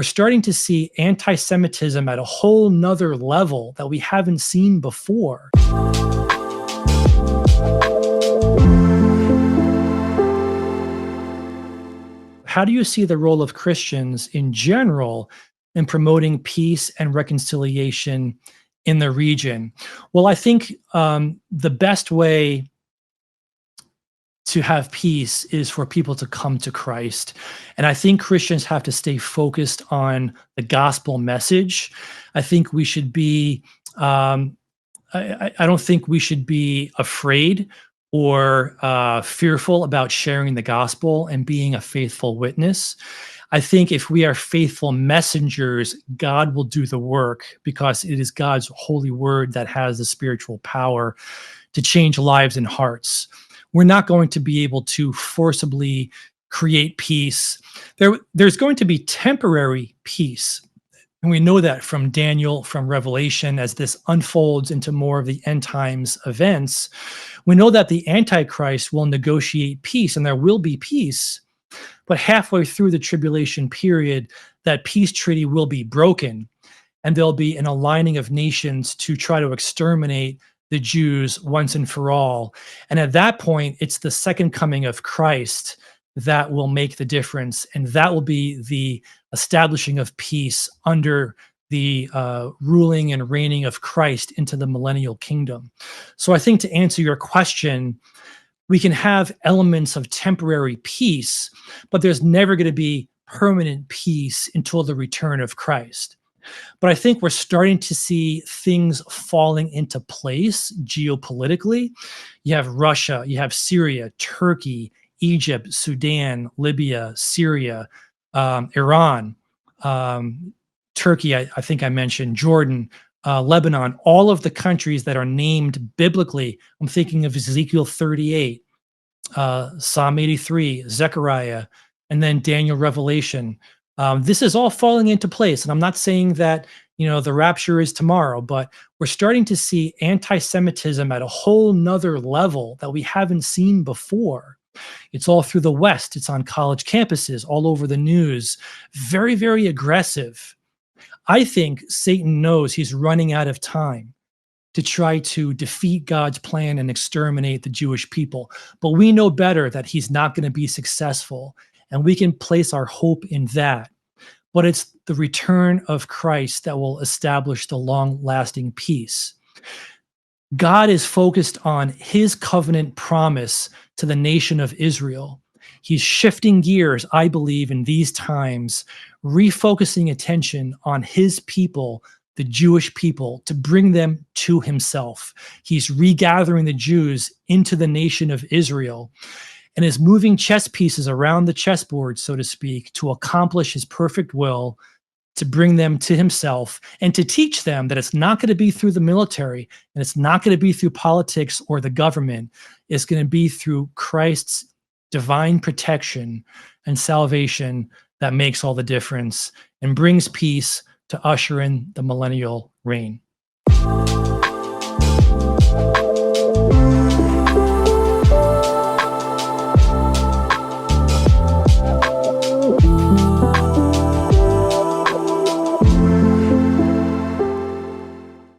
we're starting to see anti-Semitism at a whole nother level that we haven't seen before. How do you see the role of Christians in general in promoting peace and reconciliation in the region? Well, I think the best way to have peace is for people to come to Christ. And I think Christians have to stay focused on the gospel message. I think we should be, I don't think we should be afraid or fearful about sharing the gospel and being a faithful witness. I think if we are faithful messengers, God will do the work because it is God's holy word that has the spiritual power to change lives and hearts. We're not going to be able to forcibly create peace. There's going to be temporary peace. And we know that from Daniel, from Revelation, as this unfolds into more of the end times events. We know that the Antichrist will negotiate peace, and there will be peace. But halfway through the tribulation period, that peace treaty will be broken, and there'll be an aligning of nations to try to exterminate the Jews once and for all. And at that point, it's the second coming of Christ that will make the difference. And that will be the establishing of peace under the ruling and reigning of Christ into the millennial kingdom. So I think to answer your question, we can have elements of temporary peace, but there's never going to be permanent peace until the return of Christ. But I think we're starting to see things falling into place geopolitically. You have Russia, you have Syria, Turkey, Egypt, Sudan, Libya, Syria, Iran, Turkey, I think I mentioned, Jordan, Lebanon, all of the countries that are named biblically. I'm thinking of Ezekiel 38, Psalm 83, Zechariah, and then Daniel, Revelation. This is all falling into place. And I'm not saying that, the rapture is tomorrow, but we're starting to see anti-Semitism at a whole nother level that we haven't seen before. It's all through the West. It's on college campuses, all over the news. Very, very aggressive. I think Satan knows he's running out of time to try to defeat God's plan and exterminate the Jewish people. But we know better that he's not going to be successful, and we can place our hope in that. But it's the return of Christ that will establish the long-lasting peace. God is focused on his covenant promise to the nation of Israel. He's shifting gears, I believe, in these times, refocusing attention on his people, the Jewish people, to bring them to himself. He's regathering the Jews into the nation of Israel and is moving chess pieces around the chessboard, so to speak, to accomplish his perfect will, to bring them to himself, and to teach them that it's not going to be through the military, and it's not going to be through politics or the government. It's going to be through Christ's divine protection and salvation that makes all the difference and brings peace to usher in the millennial reign.